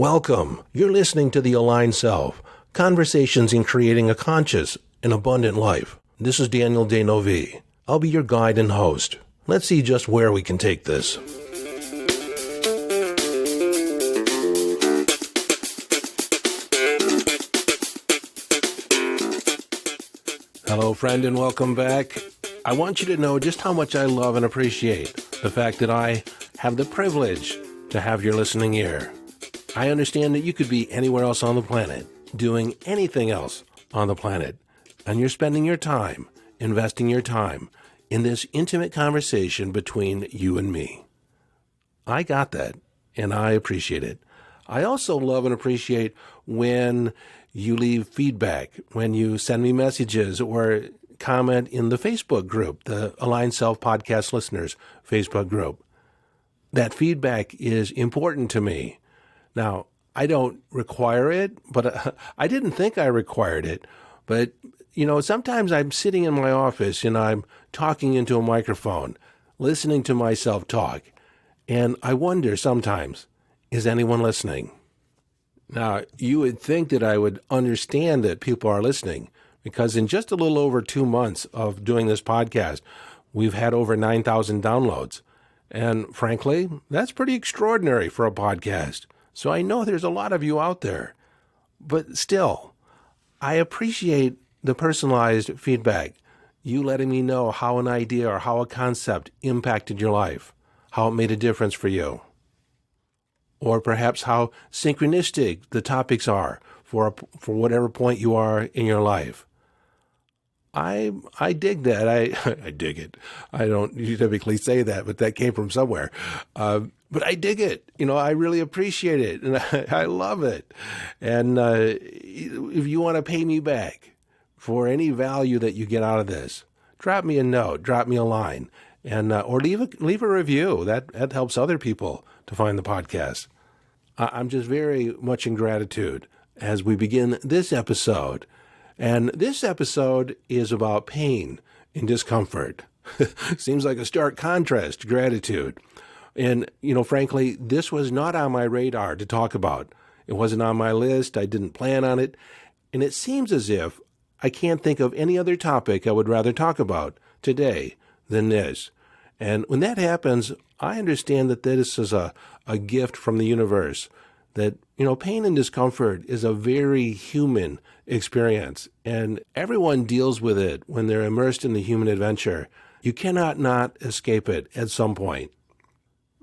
Welcome. You're listening to The Aligned Self, Conversations in Creating a Conscious and Abundant Life. This is Daniel Denovi. I'll be your guide and host. Let's see just where we can take this. Hello, friend, and welcome back. I want you to know just how much I love and appreciate the fact that I have the privilege to have your listening ear. I understand that you could be anywhere else on the planet, doing anything else on the planet, and you're spending your time, investing your time in this intimate conversation between you and me. I got that, and I appreciate it. I also love and appreciate when you leave feedback, when you send me messages or comment in the Facebook group, the Aligned Self Podcast Listeners Facebook group. That feedback is important to me. Now, I don't require it, but I didn't think I required it. But, sometimes I'm sitting in my office and I'm talking into a microphone, listening to myself talk. And I wonder sometimes, is anyone listening? Now, you would think that I would understand that people are listening, because in just a little over 2 months of doing this podcast, we've had over 9,000 downloads. And frankly, that's pretty extraordinary for a podcast. So I know there's a lot of you out there. But still, I appreciate the personalized feedback. You letting me know how an idea or how a concept impacted your life, how it made a difference for you. Or perhaps how synchronistic the topics are for whatever point you are in your life. I dig that. I dig it. I don't typically say that, but that came from somewhere. But I dig it. I really appreciate it, and I love it. And if you want to pay me back for any value that you get out of this, drop me a note, drop me a line, and or leave a review. That helps other people to find the podcast. I'm just very much in gratitude as we begin this episode. And this episode is about pain and discomfort. Seems like a stark contrast to gratitude. And, frankly, this was not on my radar to talk about. It wasn't on my list. I didn't plan on it. And it seems as if I can't think of any other topic I would rather talk about today than this. And when that happens, I understand that this is a gift from the universe, that, pain and discomfort is a very human experience, and everyone deals with it when they're immersed in the human adventure. You cannot not escape it at some point.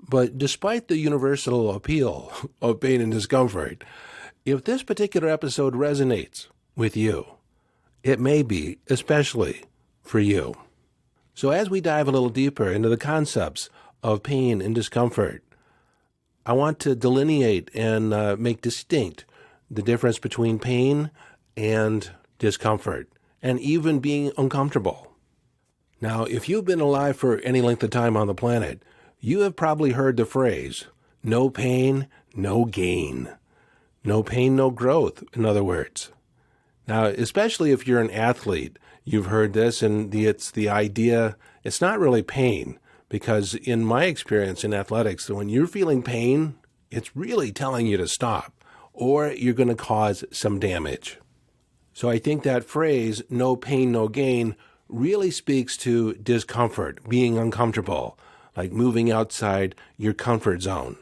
But despite the universal appeal of pain and discomfort, if this particular episode resonates with you, it may be especially for you. So as we dive a little deeper into the concepts of pain and discomfort, I want to delineate and make distinct the difference between pain and discomfort, and even being uncomfortable. Now, if you've been alive for any length of time on the planet, you have probably heard the phrase, no pain, no gain. No pain, no growth, in other words. Now, especially if you're an athlete, you've heard this, and it's the idea, it's not really pain. Because in my experience in athletics, when you're feeling pain, it's really telling you to stop, or you're going to cause some damage. So I think that phrase, no pain, no gain, really speaks to discomfort, being uncomfortable, like moving outside your comfort zone.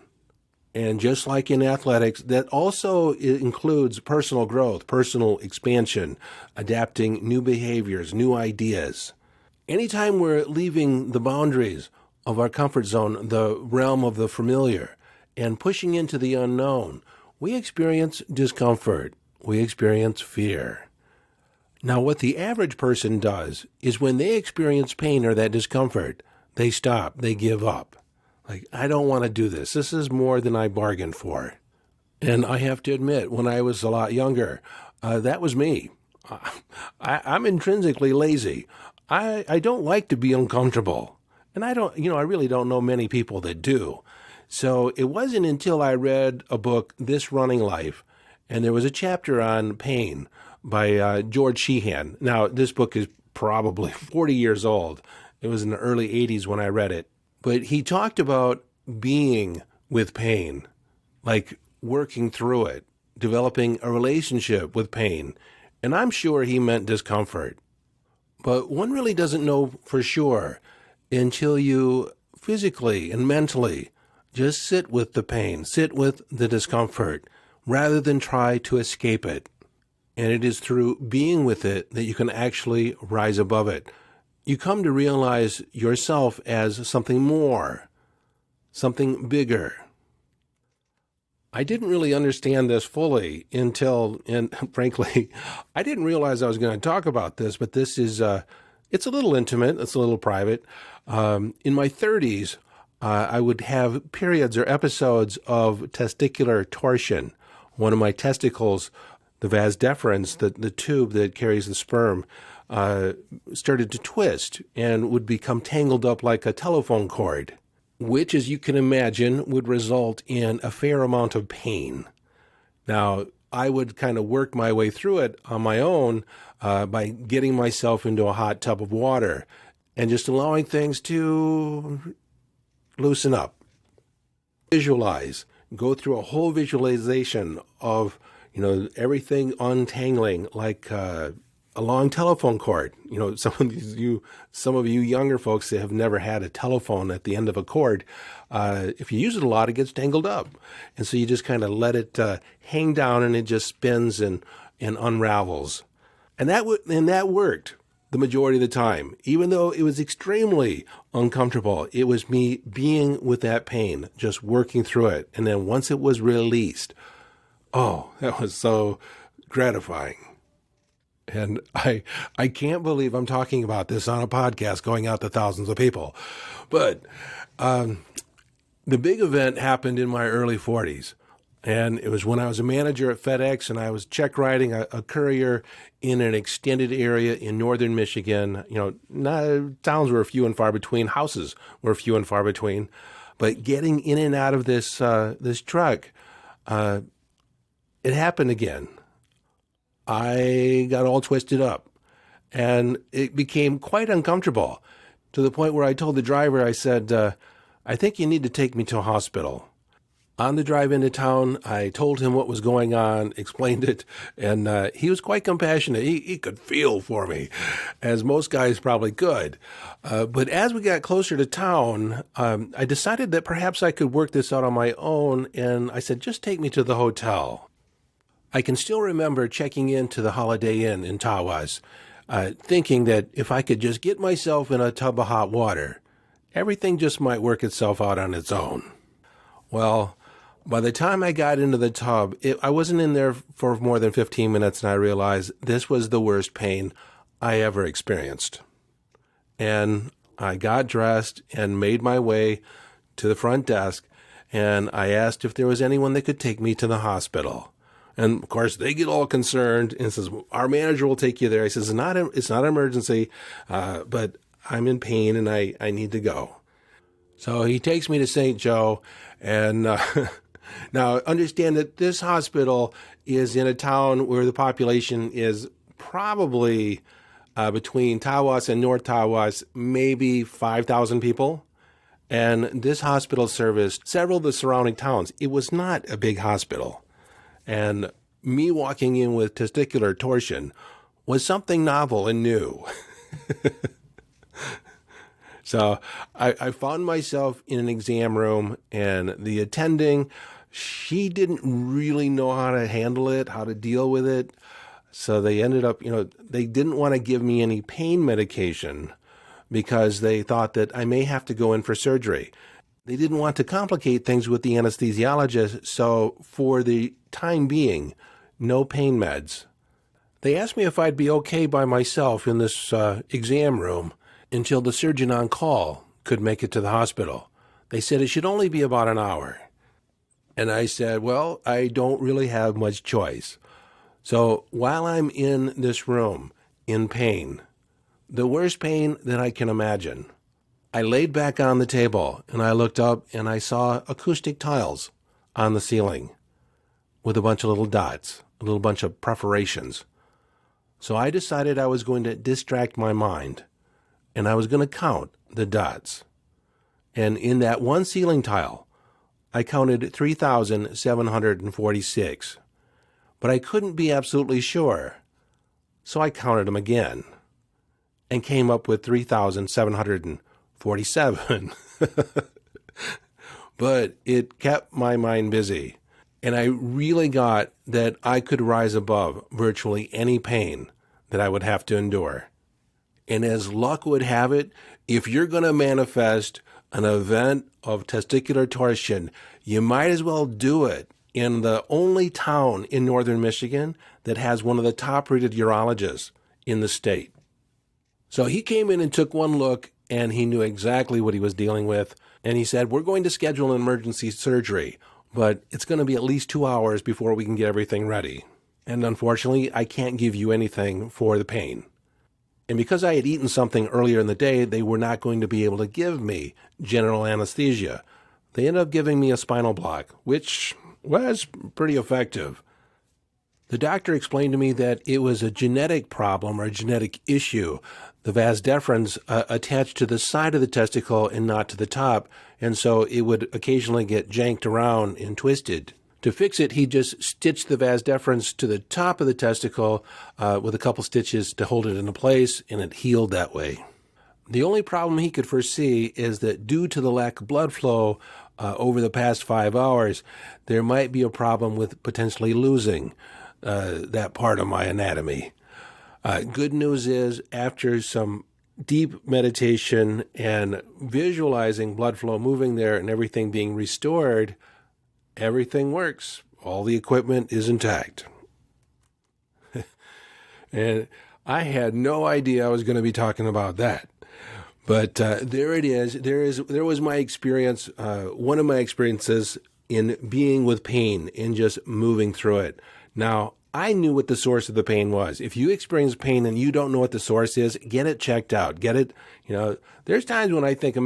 And just like in athletics, that also includes personal growth, personal expansion, adapting new behaviors, new ideas. Anytime we're leaving the boundaries of our comfort zone, the realm of the familiar, and pushing into the unknown, we experience discomfort. We experience fear. Now, what the average person does is when they experience pain or that discomfort, they stop, they give up. Like, I don't want to do this. This is more than I bargained for. And I have to admit, when I was a lot younger, that was me. I'm intrinsically lazy. I don't like to be uncomfortable. And I really don't know many people that do. So it wasn't until I read a book, This Running Life, and there was a chapter on pain by George Sheehan. Now, this book is probably 40 years old. It was in the early 80s when I read it. But he talked about being with pain, like working through it, developing a relationship with pain. And I'm sure he meant discomfort. But one really doesn't know for sure until you physically and mentally just sit with the pain, sit with the discomfort, rather than try to escape it. And it is through being with it that you can actually rise above it. You come to realize yourself as something more, something bigger. I didn't really understand this fully until, and frankly, I didn't realize I was going to talk about this, but this is, it's a little intimate, it's a little private. In my 30s, I would have periods or episodes of testicular torsion. One of my testicles, the vas deferens, the tube that carries the sperm, started to twist and would become tangled up like a telephone cord, which, as you can imagine, would result in a fair amount of pain. Now, I would kind of work my way through it on my own by getting myself into a hot tub of water and just allowing things to loosen up. Visualize. Go through a whole visualization of, everything untangling like a long telephone cord. Some of you younger folks that have never had a telephone at the end of a cord, if you use it a lot, it gets tangled up. And so you just kind of let it hang down and it just spins and unravels. And that worked the majority of the time. Even though it was extremely uncomfortable, it was me being with that pain, just working through it. And then once it was released, oh, that was so gratifying. And I can't believe I'm talking about this on a podcast going out to thousands of people. But the big event happened in my early 40s. And it was when I was a manager at FedEx and I was check riding a courier in an extended area in northern Michigan. Towns were few and far between, houses were few and far between. But getting in and out of this truck, it happened again. I got all twisted up and it became quite uncomfortable to the point where I told the driver, I said, I think you need to take me to a hospital. On the drive into town, I told him what was going on, explained it, and he was quite compassionate. He could feel for me, as most guys probably could. But as we got closer to town, I decided that perhaps I could work this out on my own, and I said, just take me to the hotel. I can still remember checking into the Holiday Inn in Tawas, thinking that if I could just get myself in a tub of hot water, everything just might work itself out on its own. Well, by the time I got into the tub, I wasn't in there for more than 15 minutes, and I realized this was the worst pain I ever experienced. And I got dressed and made my way to the front desk, and I asked if there was anyone that could take me to the hospital. And, of course, they get all concerned and says, our manager will take you there. I says, it's not an emergency, but I'm in pain and I need to go. So he takes me to St. Joe, and now understand that this hospital is in a town where the population is probably between Tawas and North Tawas, maybe 5,000 people. And this hospital serviced several of the surrounding towns. It was not a big hospital. And me walking in with testicular torsion was something novel and new. So I found myself in an exam room, and the attending, she didn't really know how to handle it, how to deal with it. So they ended up, they didn't want to give me any pain medication because they thought that I may have to go in for surgery. They didn't want to complicate things with the anesthesiologist, so for the time being, no pain meds. They asked me if I'd be okay by myself in this exam room until the surgeon on call could make it to the hospital. They said it should only be about an hour. And I said, well, I don't really have much choice. So while I'm in this room in pain, the worst pain that I can imagine, I laid back on the table and I looked up and I saw acoustic tiles on the ceiling with a bunch of little dots, a little bunch of perforations. So I decided I was going to distract my mind and I was going to count the dots. And in that one ceiling tile, I counted 3,746. But I couldn't be absolutely sure, so I counted them again and came up with 3,747. But it kept my mind busy, and I really got that I could rise above virtually any pain that I would have to endure. And as luck would have it, if you're going to manifest an event of testicular torsion, you might as well do it in the only town in northern Michigan that has one of the top-rated urologists in the state. So he came in and took one look, and he knew exactly what he was dealing with. And he said, we're going to schedule an emergency surgery, but it's going to be at least 2 hours before we can get everything ready. And unfortunately, I can't give you anything for the pain. And because I had eaten something earlier in the day, they were not going to be able to give me general anesthesia. They ended up giving me a spinal block, which was pretty effective. The doctor explained to me that it was a genetic problem or a genetic issue. The vas deferens attached to the side of the testicle and not to the top, and so it would occasionally get janked around and twisted. To fix it, he just stitched the vas deferens to the top of the testicle with a couple stitches to hold it into place, and it healed that way. The only problem he could foresee is that due to the lack of blood flow over the past 5 hours, there might be a problem with potentially losing that part of my anatomy. Good news is, after some deep meditation and visualizing blood flow moving there and everything being restored, everything works. All the equipment is intact. And I had no idea I was going to be talking about that. But there it is. There was my experience, one of my experiences in being with pain and just moving through it. Now, I knew what the source of the pain was. If you experience pain and you don't know what the source is, get it checked out. Get it, there's times when I think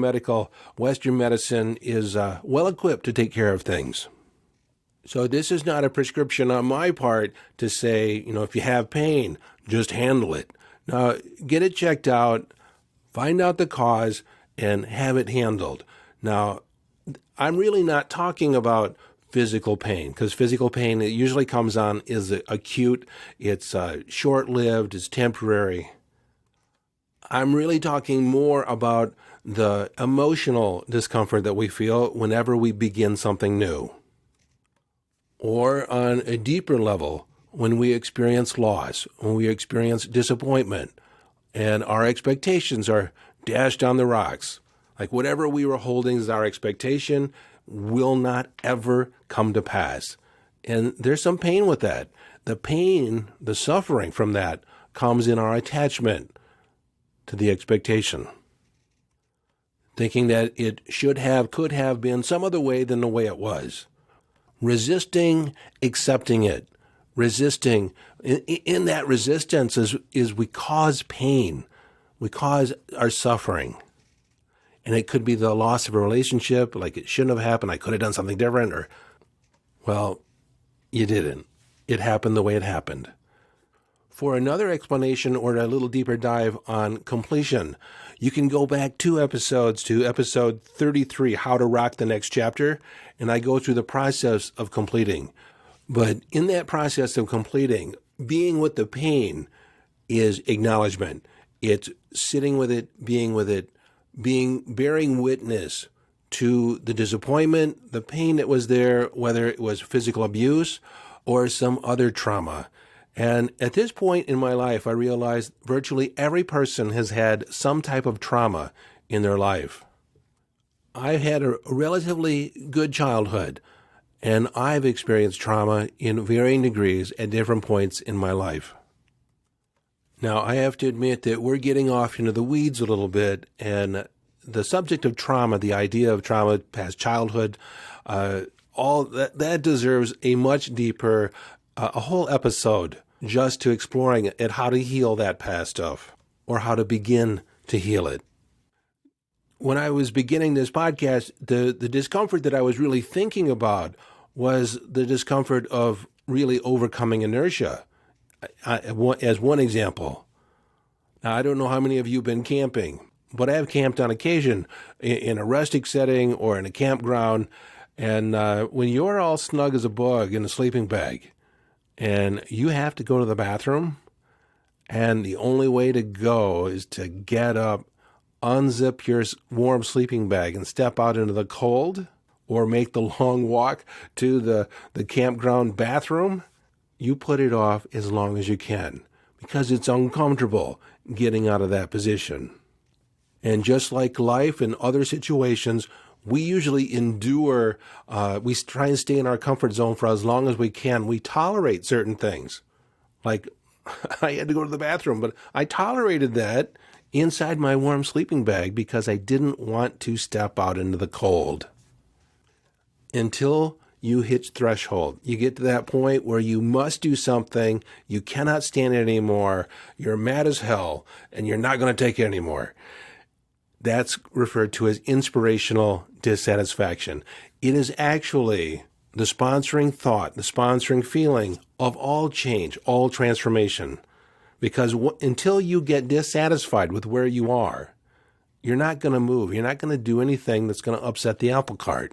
Western medicine is well equipped to take care of things. So this is not a prescription on my part to say, if you have pain, just handle it. Now, get it checked out, find out the cause, and have it handled. Now, I'm really not talking about physical pain, because physical pain, it usually comes on is acute, it's short-lived, it's temporary. I'm really talking more about the emotional discomfort that we feel whenever we begin something new. Or on a deeper level, when we experience loss, when we experience disappointment, and our expectations are dashed on the rocks. Like whatever we were holding as our expectation will not ever come to pass. And there's some pain with that. The pain, the suffering from that comes in our attachment to the expectation. Thinking that it could have been some other way than the way it was. Resisting accepting it. Resisting. In that resistance is we cause pain. We cause our suffering. And it could be the loss of a relationship, like it shouldn't have happened, I could have done something different, or, well, you didn't. It happened the way it happened. For another explanation or a little deeper dive on completion, you can go back 2 episodes to episode 33, How to Rock the Next Chapter, and I go through the process of completing. But in that process of completing, being with the pain is acknowledgement. It's sitting with it, bearing witness to the disappointment, the pain that was there, whether it was physical abuse or some other trauma. And at this point in my life, I realized virtually every person has had some type of trauma in their life. I've had a relatively good childhood, and I've experienced trauma in varying degrees at different points in my life. Now, I have to admit that we're getting off into the weeds a little bit, and the subject of trauma, the idea of trauma, past childhood, all that deserves a much deeper, a whole episode just to exploring it, how to heal that past stuff, or how to begin to heal it. When I was beginning this podcast, the discomfort that I was really thinking about was the discomfort of really overcoming inertia. As one example. Now, I don't know how many of you have been camping, but I have camped on occasion in a rustic setting or in a campground, And when you're all snug as a bug in a sleeping bag and you have to go to the bathroom, and the only way to go is to get up, unzip your warm sleeping bag and step out into the cold, or make the long walk to the campground bathroom, you put it off as long as you can because it's uncomfortable getting out of that position. And just like life and other situations, we usually endure, we try and stay in our comfort zone for as long as we can. We tolerate certain things. Like, I had to go to the bathroom, but I tolerated that inside my warm sleeping bag because I didn't want to step out into the cold. Until you hit threshold, you get to that point where you must do something, you cannot stand it anymore, you're mad as hell, and you're not going to take it anymore. That's referred to as inspirational dissatisfaction. It is actually the sponsoring thought, the sponsoring feeling of all change, all transformation. Because until you get dissatisfied with where you are, you're not going to move. You're not going to do anything that's going to upset the apple cart.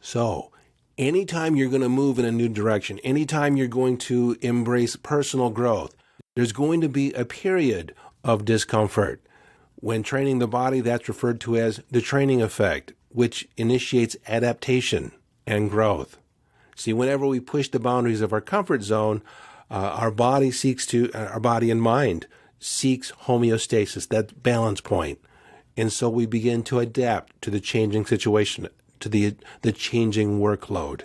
So, anytime you're going to move in a new direction, anytime you're going to embrace personal growth, there's going to be a period of discomfort. When training the body, that's referred to as the training effect, which initiates adaptation and growth. See, whenever we push the boundaries of our comfort zone, our body and mind seeks homeostasis, that balance point. And so we begin to adapt to the changing situation, to the changing workload.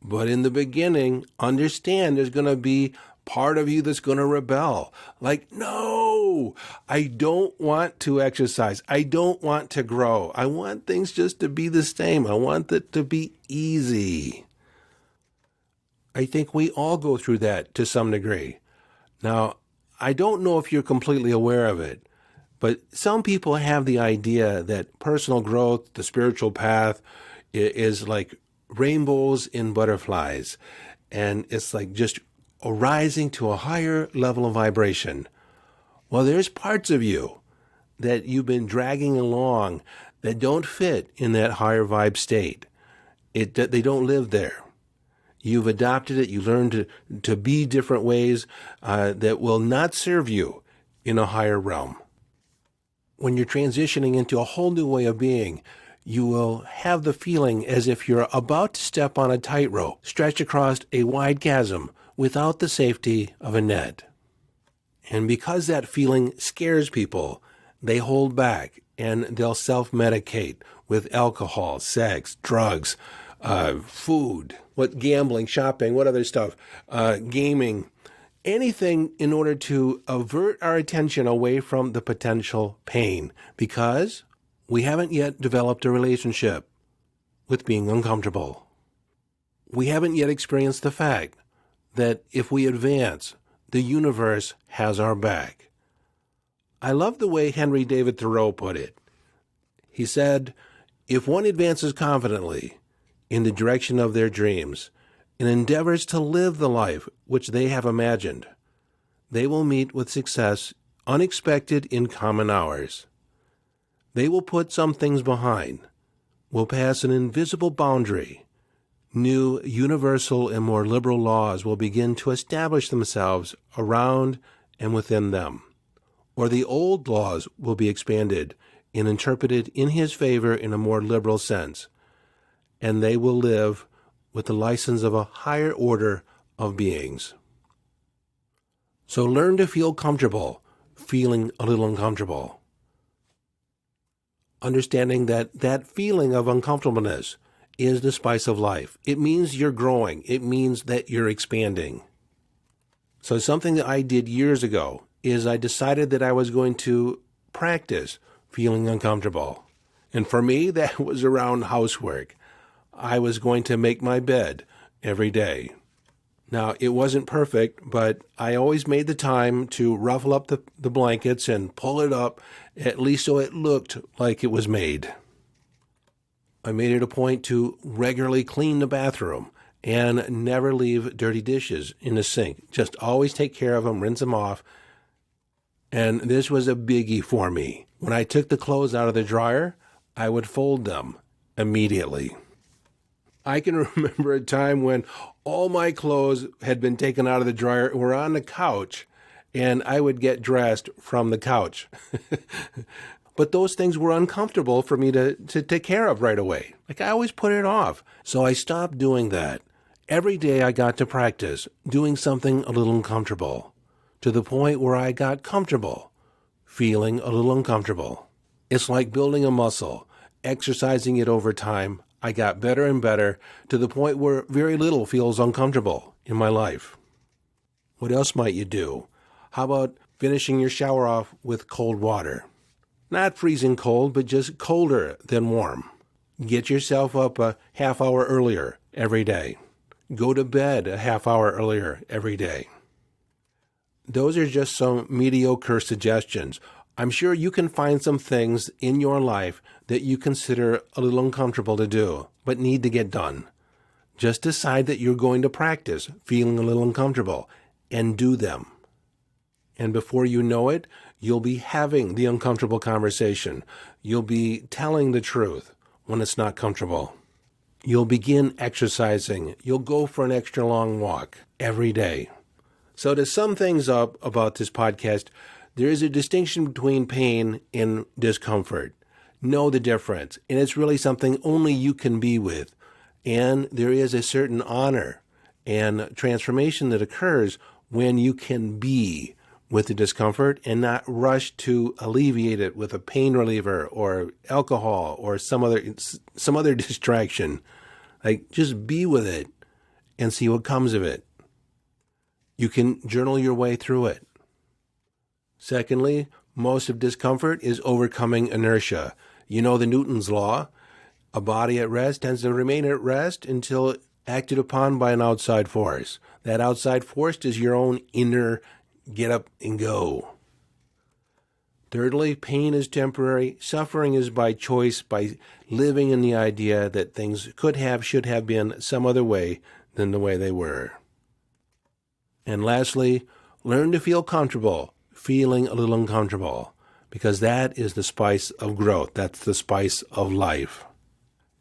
But in the beginning, understand there's going to be part of you that's going to rebel. Like, no, I don't want to exercise. I don't want to grow. I want things just to be the same. I want it to be easy. I think we all go through that to some degree. Now, I don't know if you're completely aware of it, but some people have the idea that personal growth, the spiritual path, is like rainbows and butterflies. And it's like just rising to a higher level of vibration. Well, there's parts of you that you've been dragging along that don't fit in that higher vibe state. They don't live there. You've adopted it. You learned to be different ways that will not serve you in a higher realm. When you're transitioning into a whole new way of being, you will have the feeling as if you're about to step on a tightrope, stretch across a wide chasm without the safety of a net. And because that feeling scares people, they hold back and they'll self-medicate with alcohol, sex, drugs, food, gambling, shopping, what other stuff, gaming, anything in order to avert our attention away from the potential pain, because we haven't yet developed a relationship with being uncomfortable. We haven't yet experienced the fact that if we advance, the universe has our back. I love the way Henry David Thoreau put it. He said, "If one advances confidently in the direction of their dreams and endeavors to live the life which they have imagined, they will meet with success unexpected in common hours. They will put some things behind, will pass an invisible boundary. New, universal, and more liberal laws will begin to establish themselves around and within them, or the old laws will be expanded and interpreted in his favor in a more liberal sense, and they will live with the license of a higher order of beings." So learn to feel comfortable, feeling a little uncomfortable. Understanding that feeling of uncomfortableness is the spice of life. It means you're growing. It means that you're expanding. So something that I did years ago is I decided that I was going to practice feeling uncomfortable. And for me, that was around housework. I was going to make my bed every day. Now, it wasn't perfect, but I always made the time to ruffle up the blankets and pull it up, at least so it looked like it was made. I made it a point to regularly clean the bathroom and never leave dirty dishes in the sink. Just always take care of them, rinse them off. And this was a biggie for me. When I took the clothes out of the dryer, I would fold them immediately. I can remember a time when all my clothes had been taken out of the dryer, were on the couch, and I would get dressed from the couch. But those things were uncomfortable for me to take care of right away. Like, I always put it off. So I stopped doing that. Every day I got to practice doing something a little uncomfortable, to the point where I got comfortable feeling a little uncomfortable. It's like building a muscle, exercising it over time. I got better and better to the point where very little feels uncomfortable in my life. What else might you do? How about finishing your shower off with cold water? Not freezing cold, but just colder than warm. Get yourself up a half hour earlier every day. Go to bed a half hour earlier every day. Those are just some mediocre suggestions. I'm sure you can find some things in your life that you consider a little uncomfortable to do, but need to get done. Just decide that you're going to practice feeling a little uncomfortable and do them. And before you know it, you'll be having the uncomfortable conversation. You'll be telling the truth when it's not comfortable. You'll begin exercising. You'll go for an extra long walk every day. So to sum things up about this podcast, there is a distinction between pain and discomfort. Know the difference, and it's really something only you can be with. And there is a certain honor and transformation that occurs when you can be with the discomfort and not rush to alleviate it with a pain reliever or alcohol or some other distraction. Like, just be with it and see what comes of it. You can journal your way through it. Secondly, most of discomfort is overcoming inertia. You know the Newton's law. A body at rest tends to remain at rest until acted upon by an outside force. That outside force is your own inner get up and go. Thirdly, pain is temporary. Suffering is by choice, by living in the idea that things could have, should have been some other way than the way they were. And lastly, learn to feel comfortable, feeling a little uncomfortable, because that is the spice of growth. That's the spice of life.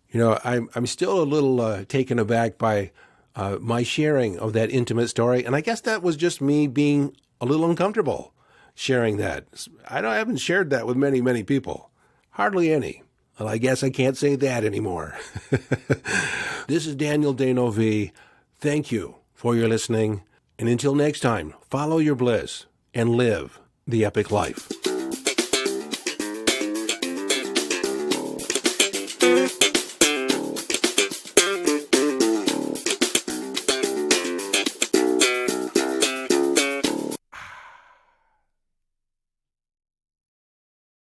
You know, I'm still a little taken aback by my sharing of that intimate story, and I guess that was just me being a little uncomfortable sharing that. I haven't shared that with many people. Hardly any. Well, I guess I can't say that anymore. This is Daniel Denovi. Thank you for your listening. And until next time, follow your bliss and live the epic life.